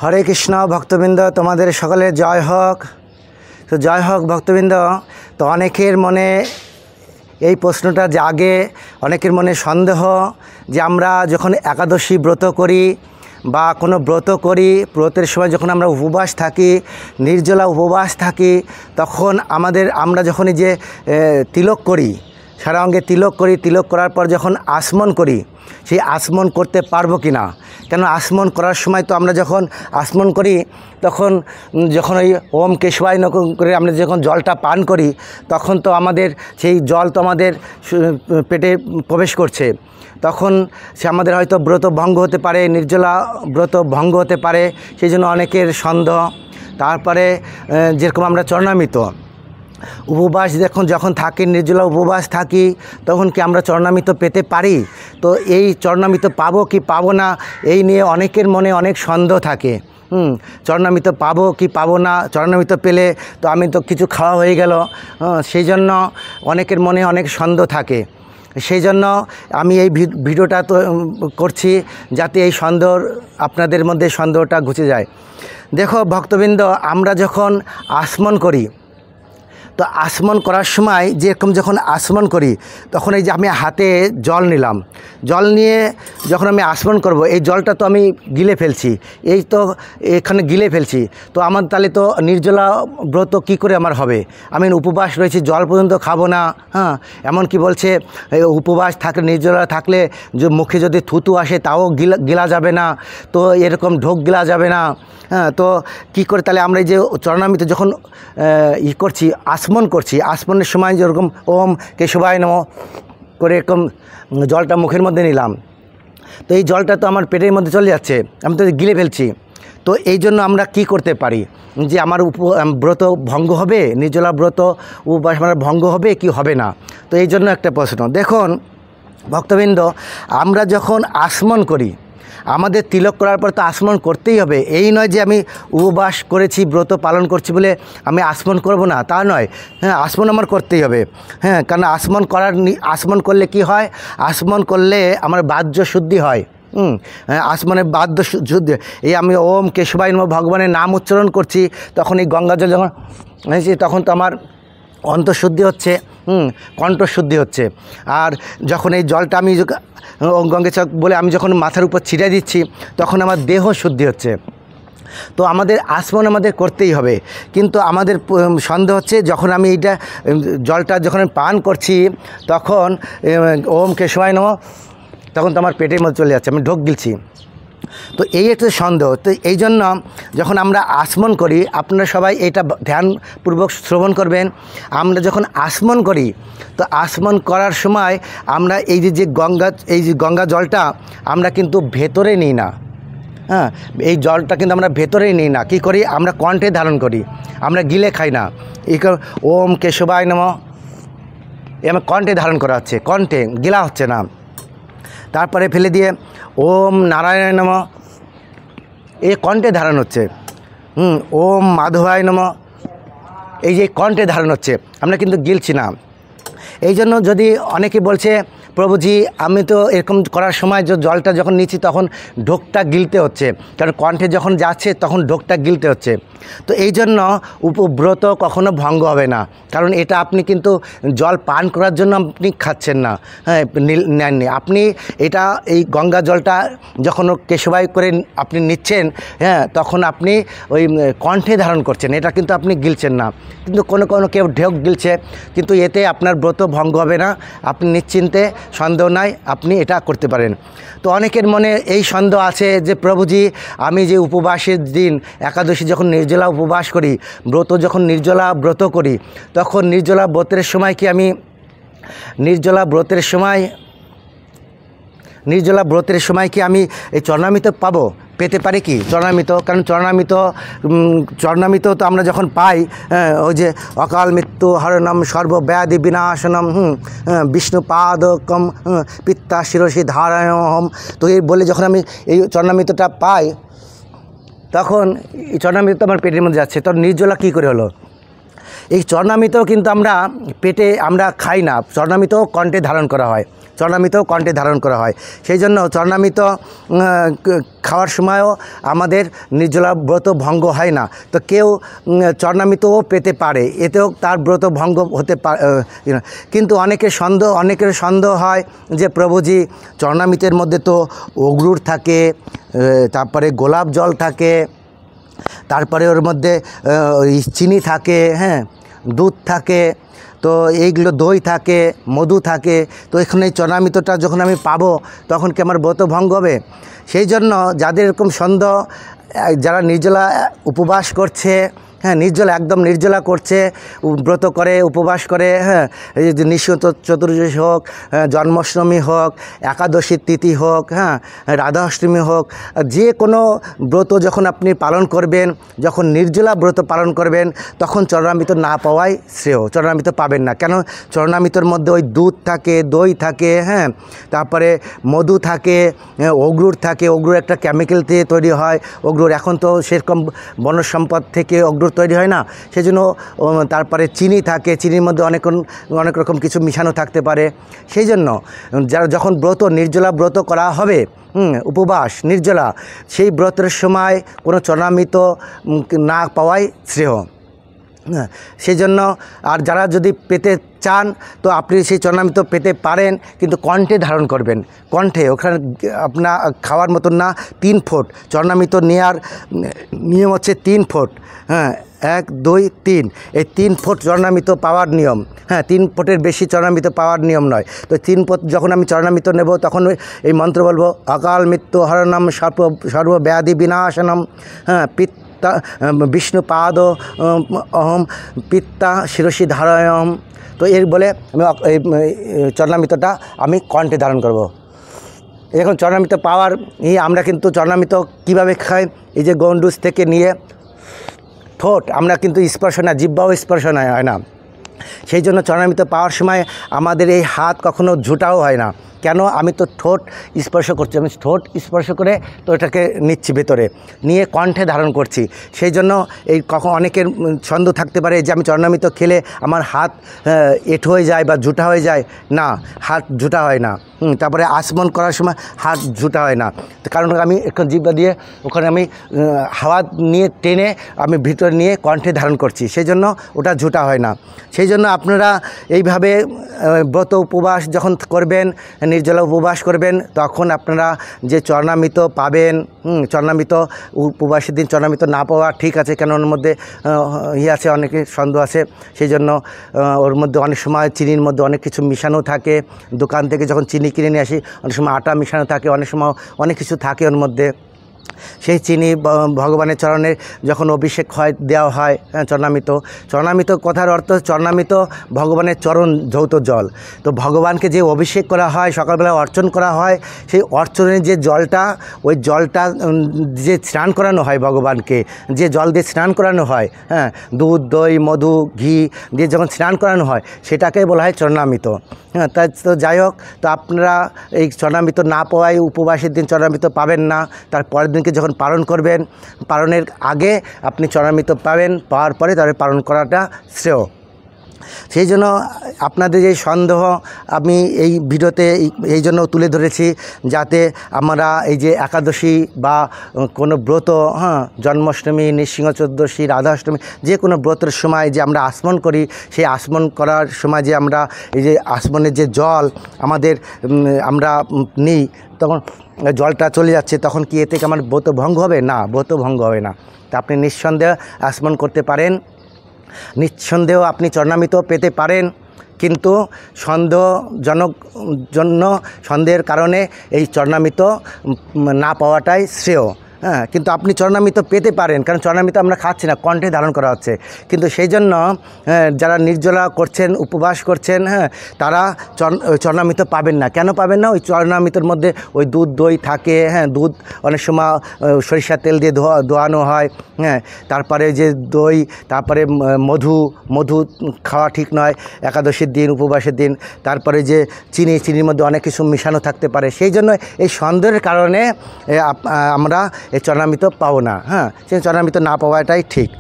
হরে কৃষ্ণ ভক্তবৃন্দ, তোমাদের সকলের জয় হোক। তো জয় হোক ভক্তবৃন্দ। তো অনেকের মনে এই প্রশ্নটা জাগে, অনেকের মনে সন্দেহ যে আমরা যখন একাদশী ব্রত করি বা কোনো ব্রত করি, ব্রতের সময় যখন আমরা উপবাস থাকি, নির্জলা উপবাস থাকি, তখন আমরা যখন যে তিলক করি, সারা অঙ্গে তিলক করি, তিলক করার পর যখন আসমন করি, সেই আসমন করতে পারবো কি না? কেন আসমন করার সময় তো আমরা যখন আসমন করি তখন যখন ওই ওম কেশবায় নমঃ করে আমরা যখন জলটা পান করি, তখন তো আমাদের সেই জল তো আমাদের পেটে প্রবেশ করছে, তখন সে আমাদের হয়তো ব্রত ভঙ্গ হতে পারে, নির্জলা ব্রত ভঙ্গ হতে পারে। সেই জন্য অনেকের সন্দেহ। তারপরে যেরকম আমরা চরণামৃত উপবাস যখন থাকি, নির্জলা উপবাস থাকি, তখন কি আমরা চরণামৃত পেতে পারি? তো এই চরণামৃত পাবো কি পাবো না, এই নিয়ে অনেকের মনে অনেক সন্দেহ থাকে। চরণামৃত পাবো কি পাবো না, চরণামৃত পেলে তো আমি তো কিছু খাওয়া হয়ে গেল, সেই জন্য অনেকের মনে অনেক সন্দেহ থাকে। সেই জন্য আমি এই ভিডিওটা তো করছি যাতে এই সন্দেহ, আপনাদের মধ্যে সন্দেহটা ঘুচে যায়। দেখো ভক্তবৃন্দ, আমরা যখন আসমন করি, তো আসমন করার সময় যেরকম যখন আসমন করি, তখন এই যে আমি হাতে জল নিলাম, জল নিয়ে যখন আমি আসমন করব, এই জলটা তো আমি গিলে ফেলছি, এই তো এখানে গিলে ফেলছি, তো আমার তাহলে তো নির্জলা ব্রত কি করে আমার হবে? আমি উপবাস রয়েছি, জল পর্যন্ত খাবো না। এমন কি বলছে উপবাস থাকলে, নির্জলা থাকলে যে মুখে যদি থুতু আসে তাও গিলা যাবে না, তো এরকম ঢোক গিলা যাবে না। তো কি করে তাহলে আমরা এই যে চরণামৃত যখন করছি, আসমন করছি, আসমনের সময় যেরকম ওম কেশবায় নমঃ করে এরকম জলটা মুখের মধ্যে নিলাম, তো এই জলটা তো আমার পেটের মধ্যে চলে যাচ্ছে, আমি তো গিলে ফেলছি। তো এই জন্য আমরা কি করতে পারি যে আমার ব্রত ভঙ্গ হবে, নির্জলা ব্রত উপবাস আমার ভঙ্গ হবে কি হবে না? তো এই জন্য একটা প্রশ্ন। দেখুন ভক্তবৃন্দ, আমরা যখন আসমন করি, আমাদের তিলক করার পর তো আসমন করতেই হবে। এই নয় যে আমি উপবাস করেছি, ব্রত পালন করছি বলে আমি আসমন করব না, তা নয়। আসমন আমার করতেই হবে। কারণ আসমন করলে কি হয়? আসমন করলে আমার বাহ্য শুদ্ধি হয়। আসমনের বাহ্য শুদ্ধি, এই আমি ওম কেশবায় নমঃ ভগবানের নাম উচ্চারণ করছি, তখন এই গঙ্গাজল যখন তখন তো আমার অন্তঃশুদ্ধি হচ্ছে, কণ্ঠশুদ্ধি হচ্ছে। আর যখন এই জলটা আমি গঙ্গে চক বলে আমি যখন মাথার উপর ছিটিয়ে দিচ্ছি, তখন আমার দেহ শুদ্ধি হচ্ছে। তো আমাদের আসমন আমাদের করতেই হবে। কিন্তু আমাদের সন্দেহ হচ্ছে, যখন আমি এইটা জলটা যখন পান করছি, তখন ওম কেশবায় নমঃ, তখন তো আমার পেটের মধ্যে চলে যাচ্ছে, আমি ঢোক গিলছি। তো এই একটা সন্দেহ। তো এই জন্য যখন আমরা আসমন করি, আপনারা সবাই এটা ধ্যানপূর্বক শ্রবণ করবেন। আমরা যখন আসমন করি, তো আসমন করার সময় আমরা এই যে গঙ্গা জলটা আমরা কিন্তু ভেতরে নিই না। এই জলটা কিন্তু আমরা ভেতরেই নিই না। কী করি? আমরা কণ্ঠে ধারণ করি, আমরা গিলে খাই না। ওম কেশবায় নমঃ এ আমার কণ্ঠে ধারণ করা হচ্ছে, কণ্ঠে গিলা হচ্ছে না। তারপরে ফেলে দিয়ে ওম নারায়ণ নমঃ, এই কণ্ঠে ধারণ হচ্ছে। ওম মাধবায় নমঃ, এই যে কণ্ঠে ধারণ হচ্ছে, আমরা কিন্তু গিলছি না। এই জন্য যদি অনেকে বলছে, প্রভুজি আমি তো এরকম করার সময় জলটা যখন নিচ্ছি তখন ঢোকটা গিলতে হচ্ছে, কারণ কণ্ঠে যখন যাচ্ছে তখন ঢোকটা গিলতে হচ্ছে। তো এই জন্য উপব্রত কখনো ভঙ্গ হবে না, কারণ এটা আপনি কিন্তু জল পান করার জন্য আপনি খাচ্ছেন না, নেননি আপনি। এটা এই গঙ্গা জলটা যখন কেশবায় করে আপনি নিচ্ছেন, তখন আপনি ওই কণ্ঠে ধারণ করছেন, এটা কিন্তু আপনি গিলছেন না। কিন্তু কোনো কেউ ঢোক গিলছে, কিন্তু এতে আপনার ব্রত ভঙ্গ হবে না, আপনি নিশ্চিন্তে, সন্দেহ নাই, আপনি এটা করতে পারেন। তো অনেকের মনে এই সন্দেহ আছে যে প্রভুজি আমি যে উপবাসের দিন একাদশী যখন নির্জলা উপবাস করি, যখন নির্জলা ব্রত করি, তখন নির্জলা ব্রতের সময় কি আমি নির্জলা ব্রতের সময় কি আমি এই চরণামৃত পেতে পারি কি চরণামৃত? কারণ চরণামৃত তো আমরা যখন পাই, ওই যে অকাল মৃত্যু হরণম সর্বব্যাধি বিনাশনম বিষ্ণু পাদকম পিত্তা শিরসি ধারায়হম, তো এই বলে যখন আমি এই চরণামৃতটা পাই, তখন এই চরণামৃত আমার পেটের মধ্যে যাচ্ছে। তখন নির্জলা কী করে হলো? এই চরণামৃত কিন্তু আমরা পেটে আমরা খাই না, চরণামৃত কণ্ঠে ধারণ করা হয়। চরণামৃতও কণ্ঠে ধারণ করা হয়। সেই জন্য চরণামৃত খাওয়ার সময়ও আমাদের নির্জলা ব্রত ভঙ্গ হয় না। তো কেউ চরণামৃতও পেতে পারে, এতেও তার ব্রত ভঙ্গ হতে পারে। কিন্তু অনেকের সন্দেহ হয় যে প্রভুজি চরণামৃতের মধ্যে তো অগরুর থাকে, তারপরে গোলাপ জল থাকে, তারপরে ওর মধ্যে চিনি থাকে, হ্যাঁ, দুধ থাকে, তো এইগুলো দই থাকে, মধু থাকে। তো এখানে এই চরণামৃতটা যখন আমি পাবো তখন কি আমার ব্রত ভঙ্গ হবে? সেই জন্য যাদের এরকম সন্দেহ, যারা নির্জলা উপবাস করছে, হ্যাঁ, একদম নির্জলা করছে, ব্রত করে, উপবাস করে, হ্যাঁ, এই যে নিঃস্ব চতুর্দশী হোক, জন্মাষ্টমী হোক, একাদশীর তিথি হোক, হ্যাঁ, রাধাষ্টমী হোক, যে কোনো ব্রত যখন আপনি পালন করবেন, যখন নির্জলা ব্রত পালন করবেন, তখন চরণামৃত না পাওয়াই শ্রেয়। চরণামৃত পাবেন না। কেন? চরণামৃতর মধ্যে ওই দুধ থাকে, দই থাকে, হ্যাঁ, তারপরে মধু থাকে, অগরুর থাকে। অগরুর একটা কেমিক্যাল দিয়ে তৈরি হয়। অগরুর এখন তো সেরকম বনজ সম্পদ থেকে অগরুর তৈরি হয় না, সেজন্য তারপরে চিনি থাকে, চিনির মধ্যে অনেক রকম কিছু মিশানো থাকতে পারে। সেই জন্য যখন নির্জলা ব্রত করা হবে, উপবাস নির্জলা, সেই ব্রতের সময় কোনো চরণামৃত না পাওয়াই শ্রেয়। হ্যাঁ, সেই জন্য আর যারা যদি পেতে চান তো আপনি সেই চরণামৃত পেতে পারেন, কিন্তু কণ্ঠে ধারণ করবেন। কণ্ঠে, ওখানে আপনার খাওয়ার মতন না। 3 ফোঁট চরণামৃত নেওয়ার নিয়ম হচ্ছে 3 ফোঁট। হ্যাঁ, 1 2 3, এই 3 ফোঁট চরণামৃত পাওয়ার নিয়ম। হ্যাঁ, 3 ফোঁটের বেশি চরণামৃত পাওয়ার নিয়ম নয়। তো 3 ফোঁট যখন আমি চরণামৃত নেব তখন এই মন্ত্র বলবো, অকাল মৃত্যু হরণম সর্বব্যাধি বিনাশনম, হ্যাঁ, বিষ্ণু পাদ অহম পিত্তা শিরসি ধারয়ম। তো এর বলে আমি এই চরণামৃতটা আমি কণ্ঠে ধারণ করব। এখন চরণামৃত পাওয়ার আমরা কিন্তু চরণামৃত কীভাবে খাই? এই যে গন্ডুস থেকে নিয়ে ঠোঁট, আমরা কিন্তু স্পর্শ না, জিহ্বাও স্পর্শ হয় না। সেই জন্য চরণামৃত পাওয়ার সময় আমাদের এই হাত কখনো ঝুটাও হয় না। কেন? আমি তো ঠোঁট স্পর্শ করছি, আমি ঠোঁট স্পর্শ করে তো এটাকে নিচ্ছি ভেতরে, নিয়ে কণ্ঠে ধারণ করছি। সেই জন্য এই অনেকের সন্দেহ থাকতে পারে যে আমি চরণামৃত খেলে আমার হাত এঁঠো হয়ে যায় বা ঝুটা হয়ে যায়। না, হাত ঝুটা হয় না। তারপরে আচমন করার সময় হাত ঝুটা হয় না, কারণ আমি এখন জিহ্বা দিয়ে ওখানে আমি হাওয়া নিয়ে টেনে আমি ভিতরে নিয়ে কণ্ঠে ধারণ করছি, সেই জন্য ওটা ঝুটা হয় না। সেই জন্য আপনারা এইভাবে ব্রত উপবাস যখন করবেন, নির্জলা উপবাস করবেন, তখন আপনারা যে চরণামৃত পাবেন, চরণামৃত উপবাসের দিন চরণামৃত না পাওয়া ঠিক আছে, কেন ওর মধ্যে আছে, অনেকের সন্দেহ আছে। সেই জন্য ওর মধ্যে অনেক সময় চিনির মধ্যে অনেক কিছু মিশানো থাকে। দোকান থেকে যখন চিনি কিনে নিয়ে আসি, অনেক সময় আটা মিশানো থাকে, অনেক সময় অনেক কিছু থাকে ওর মধ্যে। সেই চিনি ভগবানের চরণে যখন অভিষেক দেওয়া হয়, চরণামৃত কথার অর্থ চরণামৃত ভগবানের চরণ ধৌত জল। তো ভগবানকে যে অভিষেক করা হয়, সকালবেলা অর্চন করা হয়, সেই অর্চনের যে জলটা, ওই জলটা যে স্নান করানো হয় ভগবানকে, যে জল দিয়ে স্নান করানো হয়, হ্যাঁ, দুধ দই মধু ঘি দিয়ে যখন স্নান করানো হয়, সেটাকে বলা হয় চরণামৃত। হ্যাঁ, তাই তো যাই হোক, তো আপনারা এই চরণামৃত না পাওয়ায় উপবাসের দিন চরণামৃত পাবেন না। তার পরের দিনকে যখন পালন করবেন, পালনের আগে আপনি চরণামৃত পাওয়ার পরে তাহলে পালন করাটা শ্রেয়। সেই জন্য আপনাদের এই সন্দেহ আমি এই ভিডিওতে এই জন্য তুলে ধরেছি, যাতে আমরা এই যে একাদশী বা কোনো ব্রত, হ্যাঁ, জন্মাষ্টমী, নৃসিংহ চতুর্দশী, রাধাষ্টমী, যে কোনো ব্রতের সময় যে আমরা আসমন করি, সেই আসমন করার সময় যে আমরা এই যে আসমনের যে জল আমরা নিই, তখন জলটা চলে যাচ্ছে, তখন কি এতে আমার ব্রত ভঙ্গ হবে? না, ব্রত ভঙ্গ হবে না। তা আপনি নিঃসন্দেহে আসমন করতে পারেন, নিঃসন্দেহ আপনি চরণামৃত পেতে পারেন, কিন্তু সন্দেহের কারণে এই চরণামৃত না পাওয়াটাই শ্রেয়। হ্যাঁ, কিন্তু আপনি চরণামৃত পেতে পারেন, কারণ চরণামৃত আমরা খাচ্ছি না, কণ্ঠে ধারণ করা হচ্ছে। কিন্তু সেই জন্য যারা নির্জলা করছেন, উপবাস করছেন, হ্যাঁ, তারা চরণামৃত পাবেন না। কেন পাবেন না? ওই চরণামৃতের মধ্যে ওই দুধ দই থাকে, হ্যাঁ, দুধ অনেক সময় সরিষার তেল দিয়ে ধোয়ানো হয়, হ্যাঁ, তারপরে যে দই, তারপরে মধু খাওয়া ঠিক নয় একাদশীর দিন, উপবাসের দিন। তারপরে যে চিনির মধ্যে অনেক কিছু মিশানো থাকতে পারে। সেই জন্য এই সন্দেহের কারণে আমরা এই চরণামৃত পাবো না। হ্যাঁ, সেই চরণামৃত না পাওয়াটাই ঠিক।